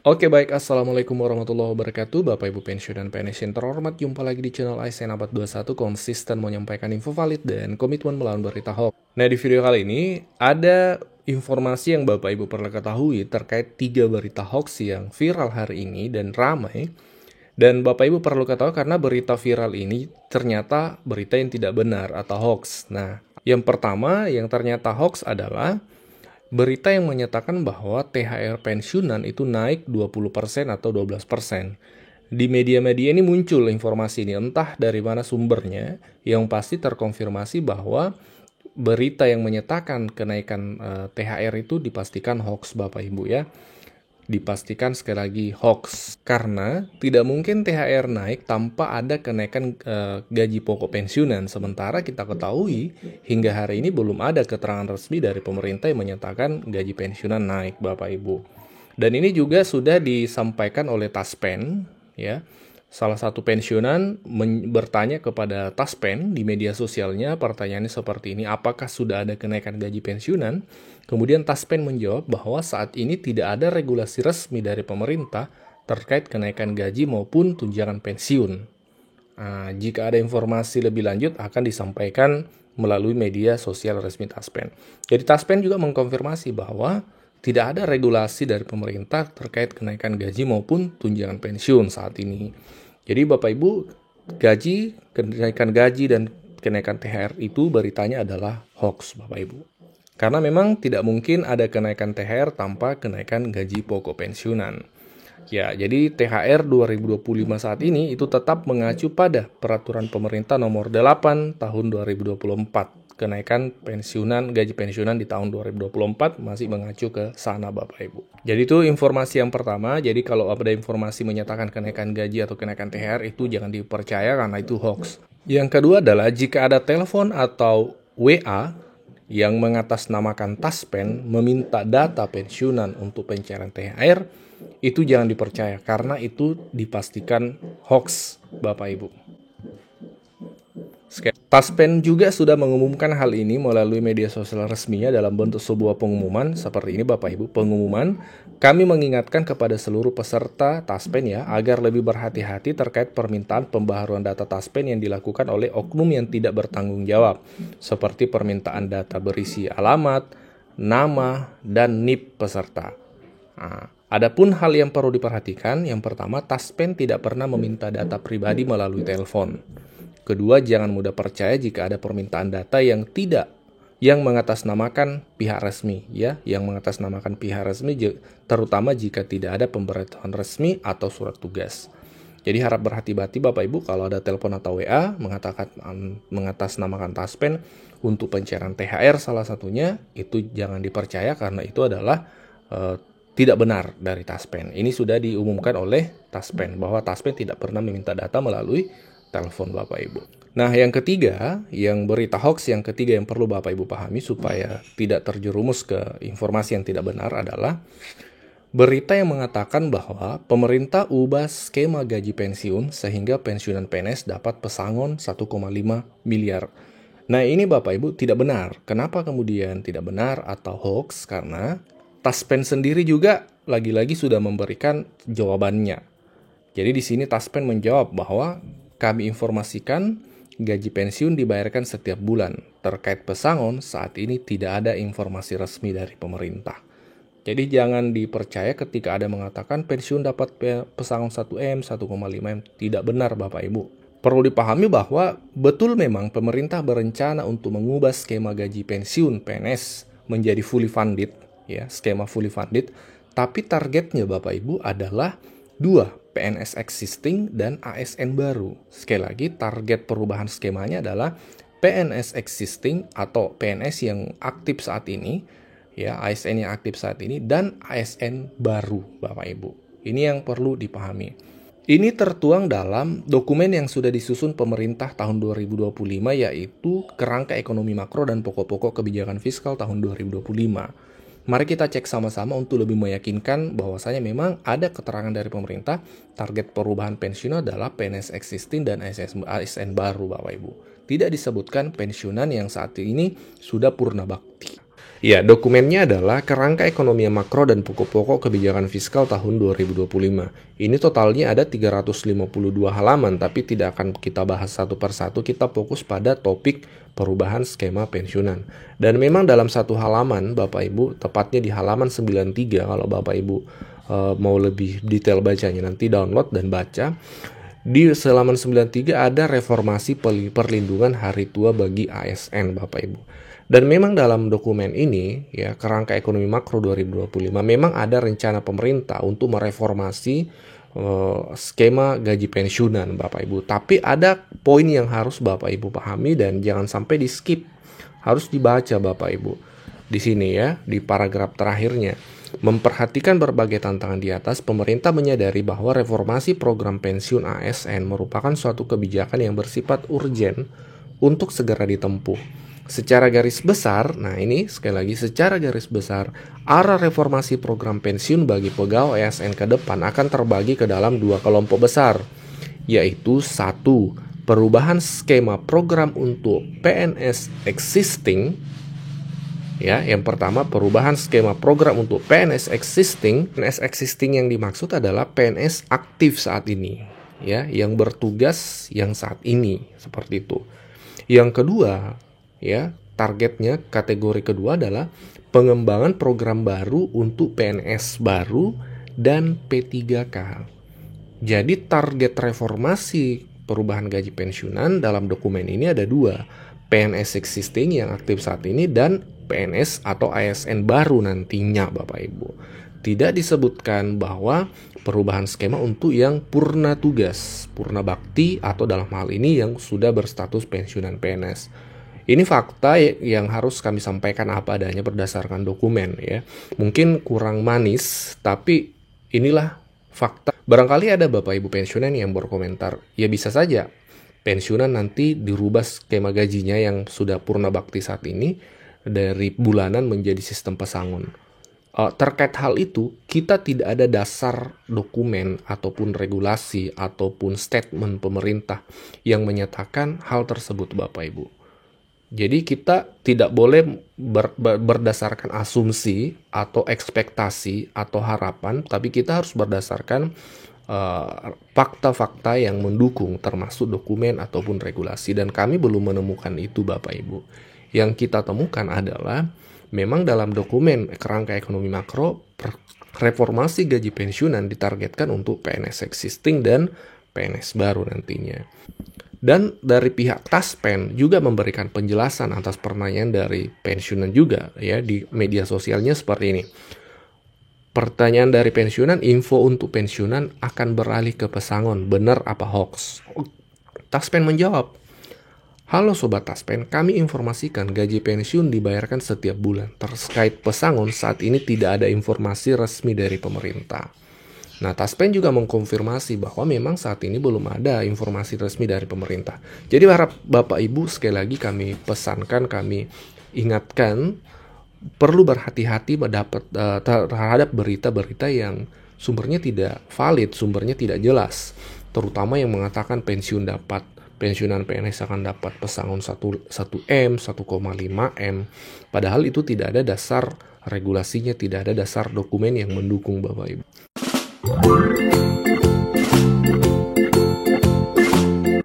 Oke baik, Assalamualaikum warahmatullahi wabarakatuh. Bapak Ibu pensiunan PNS yang terhormat, jumpa lagi di channel ASN Abad 21, konsisten menyampaikan info valid dan komitmen melawan berita hoax. Nah, di video kali ini ada informasi yang Bapak Ibu perlu ketahui terkait 3 berita hoax yang viral hari ini dan ramai. Dan Bapak Ibu perlu ketahui karena berita viral ini ternyata berita yang tidak benar atau hoax. Nah, yang pertama yang ternyata hoax adalah berita yang menyatakan bahwa THR pensiunan itu naik 20% atau 12%. Di media-media ini muncul informasi ini, entah dari mana sumbernya, yang pasti terkonfirmasi bahwa berita yang menyatakan kenaikan THR itu dipastikan hoax Bapak Ibu ya. Dipastikan sekali lagi hoax, karena tidak mungkin THR naik tanpa ada kenaikan gaji pokok pensiunan. Sementara kita ketahui hingga hari ini belum ada keterangan resmi dari pemerintah yang menyatakan gaji pensiunan naik Bapak Ibu. Dan ini juga sudah disampaikan oleh Taspen ya. Salah satu pensiunan bertanya kepada Taspen di media sosialnya, pertanyaannya seperti ini, apakah sudah ada kenaikan gaji pensiunan? Kemudian Taspen menjawab bahwa saat ini tidak ada regulasi resmi dari pemerintah terkait kenaikan gaji maupun tunjangan pensiun. Nah, jika ada informasi lebih lanjut akan disampaikan melalui media sosial resmi Taspen. Jadi Taspen juga mengkonfirmasi bahwa tidak ada regulasi dari pemerintah terkait kenaikan gaji maupun tunjangan pensiun saat ini. Jadi Bapak Ibu, kenaikan gaji dan kenaikan THR itu beritanya adalah hoax Bapak Ibu. Karena memang tidak mungkin ada kenaikan THR tanpa kenaikan gaji pokok pensiunan. Ya, jadi THR 2025 saat ini itu tetap mengacu pada Peraturan Pemerintah Nomor 8 Tahun 2024. Kenaikan gaji pensiunan di tahun 2024 masih mengacu ke sana Bapak Ibu. Jadi itu informasi yang pertama. Jadi kalau ada informasi menyatakan kenaikan gaji atau kenaikan THR itu jangan dipercaya karena itu hoax. Yang kedua adalah jika ada telepon atau WA yang mengatasnamakan Taspen meminta data pensiunan untuk pencairan THR, itu jangan dipercaya karena itu dipastikan hoax Bapak Ibu. Taspen juga sudah mengumumkan hal ini melalui media sosial resminya dalam bentuk sebuah pengumuman seperti ini Bapak Ibu. Pengumuman, kami mengingatkan kepada seluruh peserta Taspen ya agar lebih berhati-hati terkait permintaan pembaharuan data Taspen yang dilakukan oleh oknum yang tidak bertanggung jawab, seperti permintaan data berisi alamat, nama, dan NIP peserta. Nah, adapun hal yang perlu diperhatikan, yang pertama, Taspen tidak pernah meminta data pribadi melalui telepon. Kedua, jangan mudah percaya jika ada permintaan data yang mengatasnamakan pihak resmi ya, yang mengatasnamakan pihak resmi terutama jika tidak ada pemberitahuan resmi atau surat tugas. Jadi harap berhati-hati Bapak Ibu kalau ada telepon atau WA mengatasnamakan Taspen untuk pencairan THR salah satunya, itu jangan dipercaya karena itu adalah tidak benar dari Taspen. Ini sudah diumumkan oleh Taspen bahwa Taspen tidak pernah meminta data melalui telepon Bapak Ibu. Nah, yang ketiga, yang berita hoax yang ketiga yang perlu Bapak Ibu pahami supaya tidak terjerumus ke informasi yang tidak benar adalah berita yang mengatakan bahwa pemerintah ubah skema gaji pensiun sehingga pensiunan PNS dapat pesangon 1,5 miliar. Nah, ini Bapak Ibu tidak benar. Kenapa kemudian tidak benar atau hoax? Karena Taspen sendiri juga lagi-lagi sudah memberikan jawabannya. Jadi di sini Taspen menjawab bahwa kami informasikan gaji pensiun dibayarkan setiap bulan. Terkait pesangon, saat ini tidak ada informasi resmi dari pemerintah. Jadi jangan dipercaya ketika ada mengatakan pensiun dapat pesangon 1M, 1,5M. Tidak benar Bapak Ibu. Perlu dipahami bahwa betul memang pemerintah berencana untuk mengubah skema gaji pensiun PNS menjadi fully funded, ya, skema fully funded. Tapi targetnya Bapak Ibu adalah 2, PNS existing dan ASN baru. Sekali lagi, target perubahan skemanya adalah PNS existing atau PNS yang aktif saat ini, ya, ASN yang aktif saat ini, dan ASN baru, Bapak Ibu. Ini yang perlu dipahami. Ini tertuang dalam dokumen yang sudah disusun pemerintah tahun 2025, yaitu Kerangka Ekonomi Makro dan Pokok-pokok Kebijakan Fiskal tahun 2025. Mari kita cek sama-sama untuk lebih meyakinkan bahwasanya memang ada keterangan dari pemerintah target perubahan pensiun adalah PNS existing dan ASN baru Bapak Ibu. Tidak disebutkan pensiunan yang saat ini sudah purna bakti. Ya, dokumennya adalah Kerangka Ekonomi Makro dan Pokok-pokok Kebijakan Fiskal tahun 2025. Ini totalnya ada 352 halaman, tapi tidak akan kita bahas satu persatu, kita fokus pada topik perubahan skema pensiunan. Dan memang dalam satu halaman, Bapak Ibu, tepatnya di halaman 93, kalau Bapak Ibu mau lebih detail bacanya, nanti download dan baca. Di halaman 93 ada reformasi perlindungan hari tua bagi ASN, Bapak Ibu. Dan memang dalam dokumen ini, ya, Kerangka Ekonomi Makro 2025, memang ada rencana pemerintah untuk mereformasi skema gaji pensiunan, Bapak Ibu. Tapi ada poin yang harus Bapak Ibu pahami dan jangan sampai di skip. Harus dibaca, Bapak Ibu. Di sini ya, di paragraf terakhirnya. Memperhatikan berbagai tantangan di atas, pemerintah menyadari bahwa reformasi program pensiun ASN merupakan suatu kebijakan yang bersifat urgen untuk segera ditempuh. Secara garis besar, nah ini sekali lagi, secara garis besar, arah reformasi program pensiun bagi pegawai ASN ke depan akan terbagi ke dalam dua kelompok besar, yaitu satu, perubahan skema program untuk PNS existing. Ya, yang pertama, perubahan skema program untuk PNS existing. PNS existing yang dimaksud adalah PNS aktif saat ini, ya, yang bertugas yang saat ini, seperti itu. Yang kedua, ya, targetnya kategori kedua adalah pengembangan program baru untuk PNS baru dan P3K. Jadi target reformasi perubahan gaji pensiunan dalam dokumen ini ada dua, PNS existing yang aktif saat ini dan PNS atau ASN baru nantinya, Bapak Ibu. Tidak disebutkan bahwa perubahan skema untuk yang purna tugas, purna bakti, atau dalam hal ini yang sudah berstatus pensiunan PNS. Ini fakta yang harus kami sampaikan apa adanya berdasarkan dokumen, ya. Mungkin kurang manis, tapi inilah fakta. Barangkali ada Bapak Ibu pensiunan yang berkomentar, ya bisa saja pensiunan nanti dirubah skema gajinya yang sudah purna bakti saat ini dari bulanan menjadi sistem pesangon. Terkait hal itu, kita tidak ada dasar dokumen ataupun regulasi ataupun statement pemerintah yang menyatakan hal tersebut, Bapak Ibu. Jadi kita tidak boleh berdasarkan asumsi atau ekspektasi atau harapan, tapi kita harus berdasarkan fakta-fakta yang mendukung, termasuk dokumen ataupun regulasi. Dan kami belum menemukan itu, Bapak Ibu. Yang kita temukan adalah memang dalam dokumen Kerangka Ekonomi Makro, reformasi gaji pensiunan ditargetkan untuk PNS existing dan PNS baru nantinya. Dan dari pihak Taspen juga memberikan penjelasan atas pertanyaan dari pensiunan juga, ya, di media sosialnya seperti ini. Pertanyaan dari pensiunan, info untuk pensiunan akan beralih ke pesangon, benar apa hoax? Taspen menjawab, halo Sobat Taspen, kami informasikan gaji pensiun dibayarkan setiap bulan. Terkait pesangon, saat ini tidak ada informasi resmi dari pemerintah. Nah, Taspen juga mengkonfirmasi bahwa memang saat ini belum ada informasi resmi dari pemerintah. Jadi harap Bapak Ibu, sekali lagi kami pesankan, kami ingatkan, perlu berhati-hati terhadap berita-berita yang sumbernya tidak valid, sumbernya tidak jelas. Terutama yang mengatakan pensiunan PNS akan dapat pesangon 1M, 1,5M. Padahal itu tidak ada dasar regulasinya, tidak ada dasar dokumen yang mendukung, Bapak Ibu.